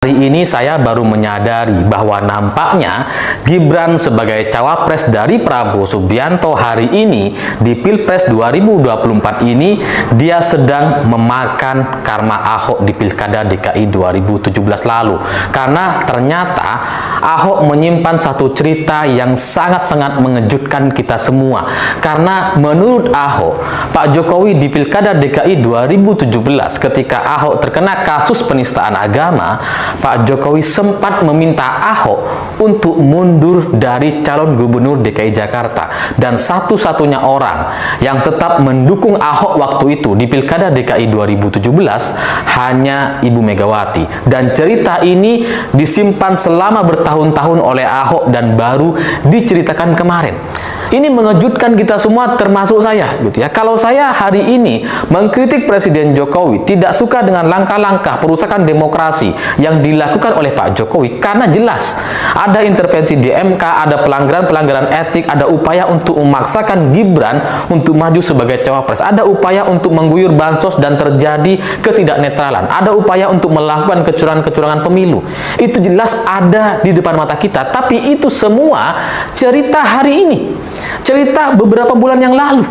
Hari ini saya baru menyadari bahwa nampaknya Gibran sebagai cawapres dari Prabowo Subianto hari ini di Pilpres 2024 ini dia sedang memakan karma Ahok di Pilkada DKI 2017 lalu. Karena ternyata Ahok menyimpan satu cerita yang sangat-sangat mengejutkan kita semua. Karena menurut Ahok, Pak Jokowi di Pilkada DKI 2017 ketika Ahok terkena kasus penistaan agama, Pak Jokowi sempat meminta Ahok untuk mundur dari calon gubernur DKI Jakarta. Dan satu-satunya orang yang tetap mendukung Ahok waktu itu di Pilkada DKI 2017 hanya Ibu Megawati. Dan cerita ini disimpan selama bertahun-tahun oleh Ahok dan baru diceritakan kemarin. Ini mengejutkan kita semua termasuk saya gitu ya. Kalau saya hari ini mengkritik Presiden Jokowi, tidak suka dengan langkah-langkah perusakan demokrasi yang dilakukan oleh Pak Jokowi karena jelas ada intervensi di MK, ada pelanggaran-pelanggaran etik, ada upaya untuk memaksakan Gibran untuk maju sebagai cawapres, ada upaya untuk mengguyur bansos dan terjadi ketidaknetralan, ada upaya untuk melakukan kecurangan-kecurangan pemilu. Itu jelas ada di depan mata kita, tapi itu semua cerita hari ini. Cerita beberapa bulan yang lalu.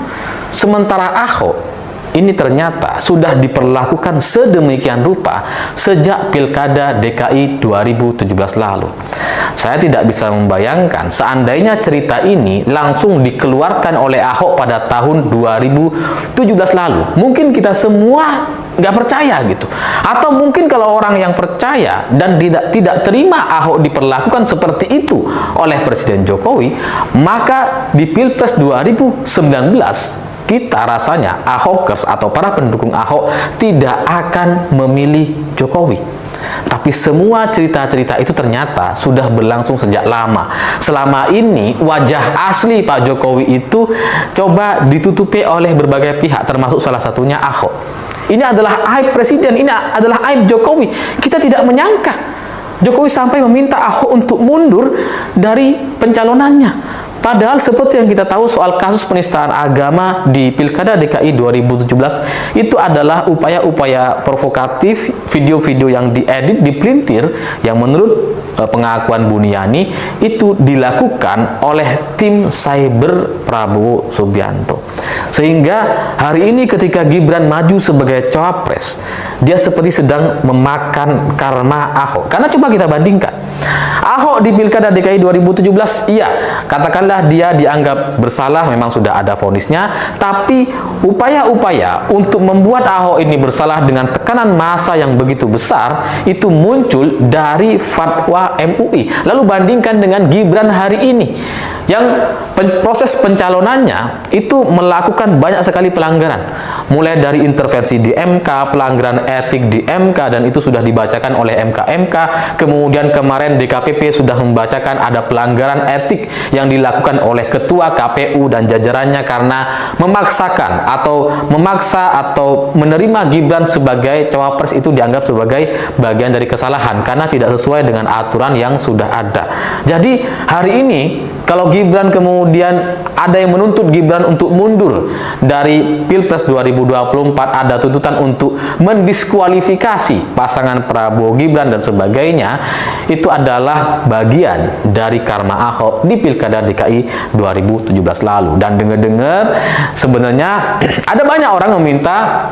Sementara Ahok ini ternyata sudah diperlakukan sedemikian rupa sejak Pilkada DKI 2017 lalu. Saya tidak bisa membayangkan seandainya cerita ini langsung dikeluarkan oleh Ahok pada tahun 2017 lalu. Mungkin kita semua nggak percaya gitu. Atau mungkin kalau orang yang percaya dan tidak terima Ahok diperlakukan seperti itu oleh Presiden Jokowi, maka di Pilpres 2019 kita rasanya Ahokers atau para pendukung Ahok tidak akan memilih Jokowi. Tapi semua cerita-cerita itu ternyata sudah berlangsung sejak lama. Selama ini wajah asli Pak Jokowi itu coba ditutupi oleh berbagai pihak, termasuk salah satunya Ahok. Ini adalah aib Presiden, ini adalah aib Jokowi. Kita tidak menyangka Jokowi sampai meminta Ahok untuk mundur dari pencalonannya. Padahal seperti yang kita tahu soal kasus penistaan agama di Pilkada DKI 2017 itu adalah upaya-upaya provokatif, video-video yang diedit, dipelintir, yang menurut pengakuan Buniani itu dilakukan oleh tim cyber Prabowo Subianto. Sehingga hari ini ketika Gibran maju sebagai cawapres, dia seperti sedang memakan karma Ahok. Karena coba kita bandingkan. Ahok di Pilkada DKI 2017, iya, katakanlah dia dianggap bersalah, memang sudah ada vonisnya, tapi upaya-upaya untuk membuat Ahok ini bersalah dengan tekanan massa yang begitu besar, itu muncul dari fatwa MUI. Lalu bandingkan dengan Gibran hari ini, yang proses pencalonannya itu melakukan banyak sekali pelanggaran. Mulai dari intervensi di MK, pelanggaran etik di MK, dan itu sudah dibacakan oleh MK. Kemudian kemarin DKPP sudah membacakan ada pelanggaran etik yang dilakukan oleh Ketua KPU dan jajarannya karena memaksakan atau memaksa atau menerima Gibran sebagai cawapres itu dianggap sebagai bagian dari kesalahan karena tidak sesuai dengan aturan yang sudah ada. Jadi hari ini kalau Gibran kemudian ada yang menuntut Gibran untuk mundur dari Pilpres 2024, ada tuntutan untuk mendiskualifikasi pasangan Prabowo Gibran dan sebagainya, itu adalah bagian dari karma Ahok di Pilkada DKI 2017 lalu. Dan dengar-dengar sebenarnya ada banyak orang meminta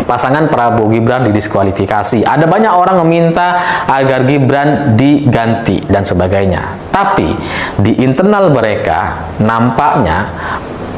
pasangan Prabowo Gibran didiskualifikasi. Ada banyak orang meminta agar Gibran diganti dan sebagainya. Tapi di internal mereka nampaknya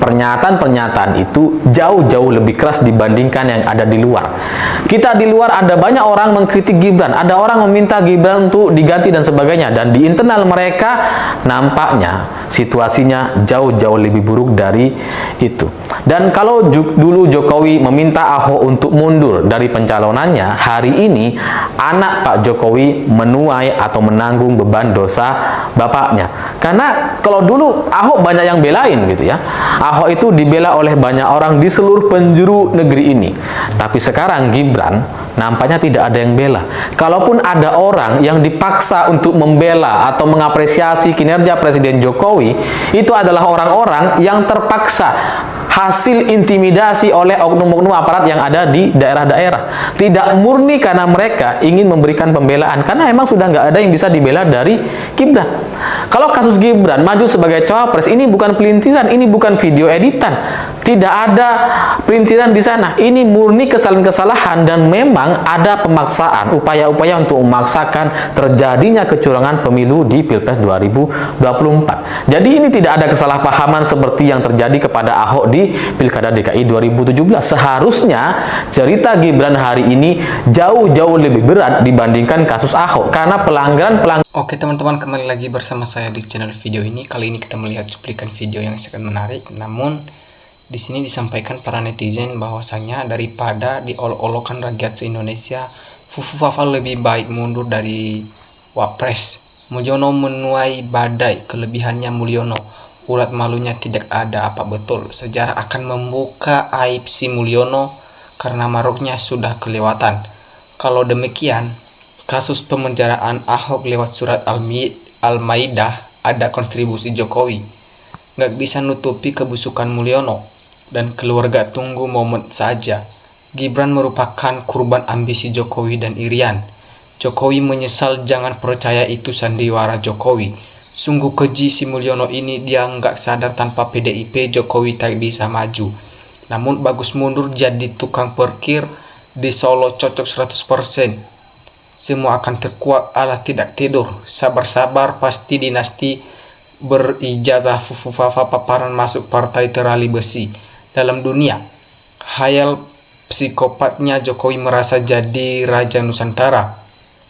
pernyataan-pernyataan itu jauh-jauh lebih keras dibandingkan yang ada di luar. Kita di luar ada banyak orang mengkritik Gibran, ada orang meminta Gibran untuk diganti dan sebagainya, dan di internal mereka nampaknya situasinya jauh-jauh lebih buruk dari itu. Dan kalau dulu Jokowi meminta Ahok untuk mundur dari pencalonannya, hari ini anak Pak Jokowi menuai atau menanggung beban dosa bapaknya. Karena kalau dulu Ahok banyak yang belain gitu ya. Ahok itu dibela oleh banyak orang di seluruh penjuru negeri ini. Tapi sekarang Gibran nampaknya tidak ada yang bela. Kalaupun ada orang yang dipaksa untuk membela atau mengapresiasi kinerja Presiden Jokowi, itu adalah orang-orang yang terpaksa hasil intimidasi oleh oknum-oknum aparat yang ada di daerah-daerah. Tidak murni karena mereka ingin memberikan pembelaan, karena emang sudah nggak ada yang bisa dibela dari Gibran. Kalau kasus Gibran maju sebagai cawapres, ini bukan pelintiran, ini bukan video editan, tidak ada pelintiran di sana. Ini murni kesalahan-kesalahan, dan memang ada pemaksaan, upaya-upaya untuk memaksakan terjadinya kecurangan pemilu di Pilpres 2024. Jadi ini tidak ada kesalahpahaman seperti yang terjadi kepada Ahok di Pilkada DKI 2017. Seharusnya cerita Gibran hari ini jauh-jauh lebih berat dibandingkan kasus Ahok, karena pelanggaran. Oke teman-teman, kembali lagi bersama saya di channel video ini. Kali ini kita melihat cuplikan video yang sangat menarik. Namun di sini disampaikan para netizen bahwasanya daripada diolok-olokan rakyat se-Indonesia, Fufufafa lebih baik mundur dari Wapres. Mulyono menuai badai, kelebihannya Mulyono, urat malunya tidak ada. Apa betul sejarah akan membuka aib si Mulyono karena maruknya sudah kelewatan? Kalau demikian, kasus pemenjaraan Ahok lewat surat Al-Maidah ada kontribusi Jokowi. Nggak bisa nutupi kebusukan Mulyono dan keluarga. Tunggu momen saja. Gibran merupakan kurban ambisi Jokowi dan irian. Jokowi menyesal, jangan percaya itu sandiwara Jokowi. Sungguh keji si Mulyono ini, dia nggak sadar tanpa PDIP Jokowi tak bisa maju. Namun bagus mundur jadi tukang parkir di Solo, cocok 100%. Semua akan terkuak, Allah tidak tidur. Sabar-sabar, pasti dinasti berijazah. Fufufafa paparan masuk partai terali besi. Dalam dunia hayal psikopatnya Jokowi merasa jadi raja Nusantara.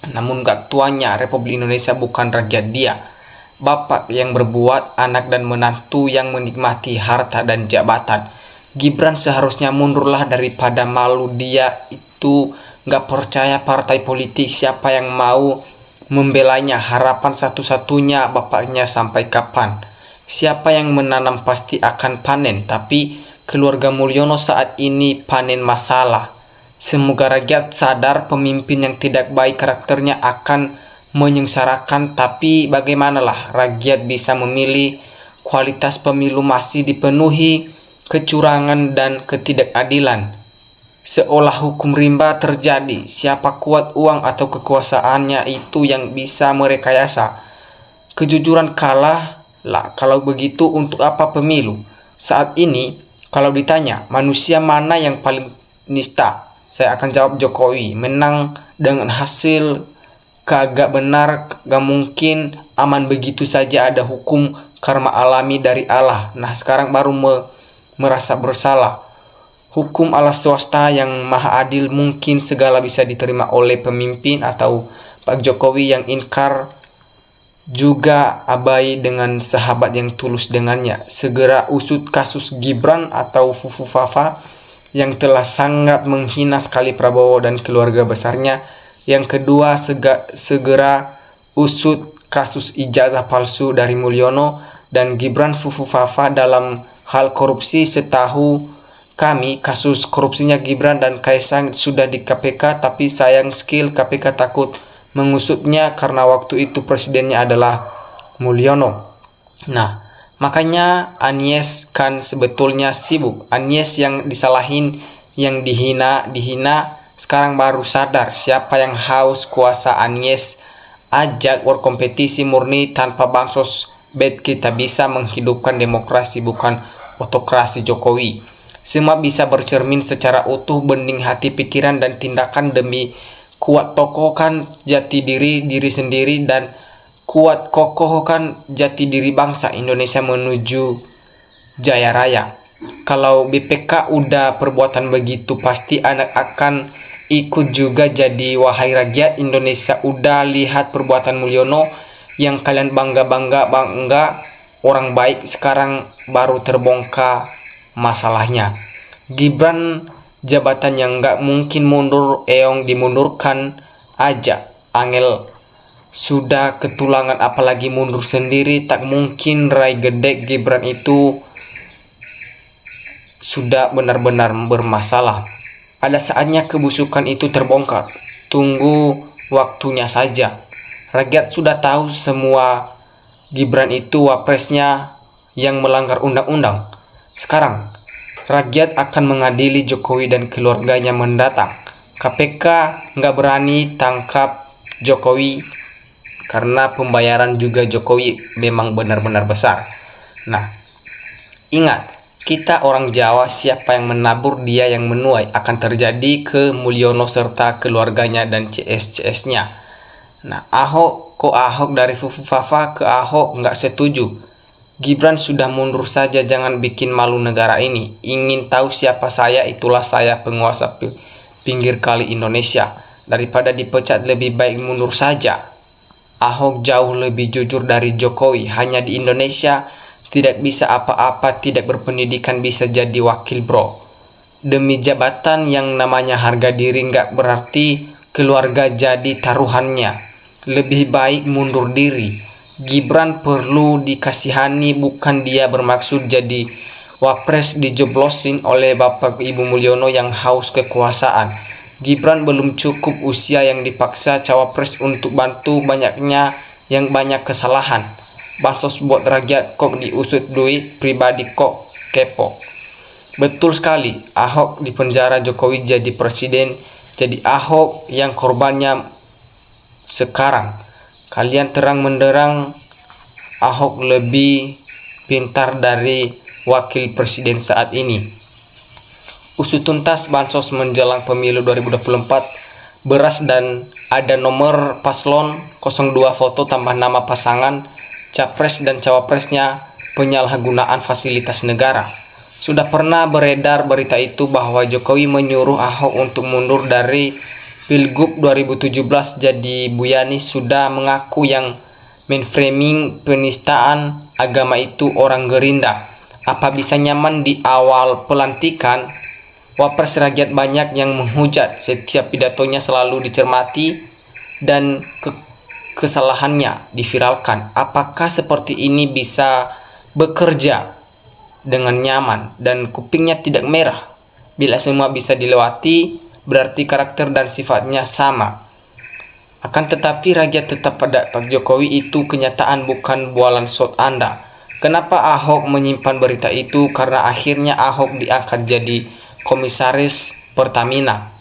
Namun gak tuanya Republik Indonesia bukan rakyat dia. Bapak yang berbuat, anak dan menantu yang menikmati harta dan jabatan. Gibran seharusnya mundurlah daripada malu. Dia itu gak percaya partai politik. Siapa yang mau membelanya? Harapan satu-satunya bapaknya sampai kapan? Siapa yang menanam pasti akan panen. Tapi keluarga Mulyono saat ini panen masalah. Semoga rakyat sadar pemimpin yang tidak baik karakternya akan menyengsarakan. Tapi bagaimanalah rakyat bisa memilih? Kualitas pemilu masih dipenuhi kecurangan dan ketidakadilan. Seolah hukum rimba terjadi. Siapa kuat uang atau kekuasaannya itu yang bisa merekayasa. Kejujuran kalah lah. Kalau begitu untuk apa pemilu? Saat ini kalau ditanya manusia mana yang paling nista, saya akan jawab Jokowi. Menang dengan hasil kagak benar, gak mungkin aman begitu saja. Ada hukum karma alami dari Allah. Nah sekarang baru merasa bersalah. Hukum ala swasta yang maha adil, mungkin segala bisa diterima oleh pemimpin atau Pak Jokowi yang inkar juga abai dengan sahabat yang tulus dengannya. Segera usut kasus Gibran atau Fufufafa yang telah sangat menghina sekali Prabowo dan keluarga besarnya. Yang kedua, segera usut kasus ijazah palsu dari Mulyono dan Gibran Fufufafa dalam hal korupsi. Setahu kami kasus korupsinya Gibran dan Kaisang sudah di KPK, tapi sayang skill KPK takut mengusutnya karena waktu itu presidennya adalah Mulyono. Nah, makanya Anies kan sebetulnya sibuk. Anies yang disalahin, yang dihina, sekarang baru sadar siapa yang haus kuasa. Anies ajak berkompetisi murni tanpa bansos. Bet kita bisa menghidupkan demokrasi, bukan otokrasi Jokowi. Semua bisa bercermin secara utuh, bening hati, pikiran, dan tindakan demi kuat tokohkan jati diri sendiri dan kuat kokohkan jati diri bangsa Indonesia menuju jaya raya. Kalau BPK udah perbuatan begitu, pasti anak akan ikut juga jadi. Wahai rakyat Indonesia, udah lihat perbuatan Mulyono yang kalian bangga orang baik, sekarang baru terbongkar masalahnya. Gibran jabatan yang nggak mungkin mundur, Eong dimundurkan aja angel. Sudah ketulangan apalagi mundur sendiri, tak mungkin. Rai gede Gibran itu sudah benar-benar bermasalah. Ada saatnya kebusukan itu terbongkar. Tunggu waktunya saja. Rakyat sudah tahu semua Gibran itu wapresnya yang melanggar undang-undang. Sekarang rakyat akan mengadili Jokowi dan keluarganya mendatang. KPK nggak berani tangkap Jokowi karena pembayaran juga Jokowi memang benar-benar besar. Nah, ingat, kita orang Jawa, siapa yang menabur dia yang menuai. Akan terjadi ke Mulyono serta keluarganya dan CS-CS-nya. Nah, Ahok dari Fufu Fafa ke Ahok nggak setuju. Gibran sudah mundur saja, jangan bikin malu negara ini. Ingin tahu siapa saya, itulah saya, penguasa pinggir kali Indonesia. Daripada dipecat lebih baik mundur saja. Ahok jauh lebih jujur dari Jokowi. Hanya di Indonesia tidak bisa apa-apa, tidak berpendidikan bisa jadi wakil bro. Demi jabatan yang namanya harga diri nggak berarti keluarga jadi taruhannya. Lebih baik mundur diri. Gibran perlu dikasihani, bukan dia bermaksud jadi wapres dijeblosin oleh Bapak Ibu Mulyono yang haus kekuasaan. Gibran belum cukup usia yang dipaksa cawapres untuk bantu banyaknya yang banyak kesalahan. Bansos buat rakyat kok diusut duit pribadi kok kepo. Betul sekali, Ahok di penjara, Jokowi jadi presiden. Jadi Ahok yang korbannya sekarang. Kalian terang menderang Ahok lebih pintar dari wakil presiden saat ini. Usut tuntas bansos menjelang pemilu 2024, beras dan ada nomor paslon 02 foto tambah nama pasangan, capres dan cawapresnya, penyalahgunaan fasilitas negara. Sudah pernah beredar berita itu bahwa Jokowi menyuruh Ahok untuk mundur dari Pilgub 2017, jadi Bu Yani sudah mengaku yang mainframing penistaan agama itu orang Gerindra. Apa bisa nyaman di awal pelantikan? Wapres rakyat banyak yang menghujat, setiap pidatonya selalu dicermati dan kesalahannya diviralkan. Apakah seperti ini bisa bekerja dengan nyaman dan kupingnya tidak merah? Bila semua bisa dilewati, berarti karakter dan sifatnya sama. Akan tetapi rakyat tetap pada Pak Jokowi, itu kenyataan, bukan bualan shot Anda. Kenapa Ahok menyimpan berita itu? Karena akhirnya Ahok diangkat jadi komisaris Pertamina.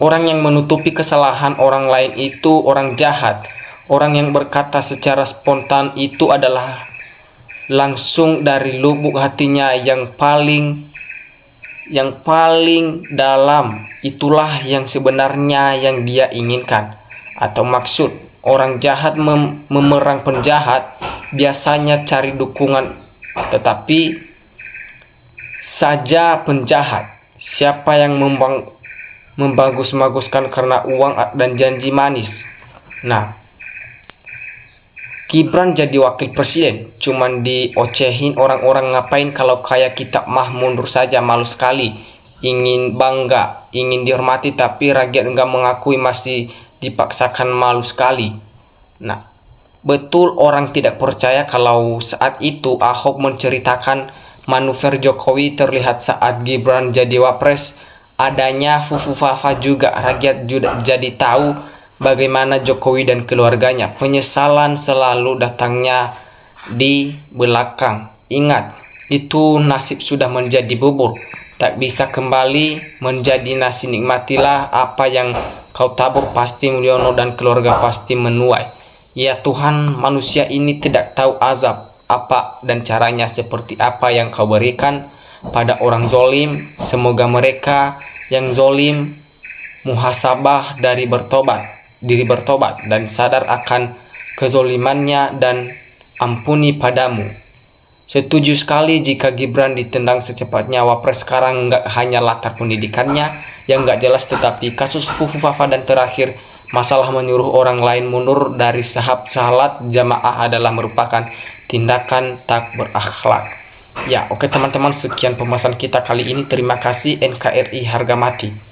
Orang yang menutupi kesalahan orang lain itu orang jahat. Orang yang berkata secara spontan itu adalah langsung dari lubuk hatinya yang paling dalam. Itulah yang sebenarnya yang dia inginkan atau maksud. Orang jahat memerang penjahat biasanya cari dukungan, tetapi saja penjahat. Siapa yang membagus-baguskan karena uang dan janji manis? Nah, Gibran jadi wakil presiden, cuman diocehin orang-orang. Ngapain kalau kayak kita mah mundur saja, malu sekali. Ingin bangga, ingin dihormati, tapi rakyat enggak mengakui, masih dipaksakan, malu sekali. Nah, betul orang tidak percaya kalau saat itu Ahok menceritakan manuver Jokowi terlihat saat Gibran jadi wapres. Adanya Fufu Fafa juga, rakyat jadi tahu bagaimana Jokowi dan keluarganya. Penyesalan selalu datangnya di belakang. Ingat, itu nasib sudah menjadi bubur, tak bisa kembali menjadi nasi. Nikmatilah apa yang kau tabur, pasti Mulyono dan keluarga pasti menuai. Ya Tuhan, manusia ini tidak tahu azab apa dan caranya seperti apa yang kau berikan pada orang zolim. Semoga mereka yang zolim muhasabah diri bertobat dan sadar akan kezolimannya dan ampuni padamu. Setuju sekali jika Gibran ditendang secepatnya. Wapres sekarang nggak hanya latar pendidikannya yang nggak jelas, tetapi kasus Fufu Fafa dan terakhir masalah menyuruh orang lain mundur dari salat jamaah adalah merupakan tindakan tak berakhlak. Ya, oke teman-teman, sekian pembahasan kita kali ini. Terima kasih. NKRI harga mati.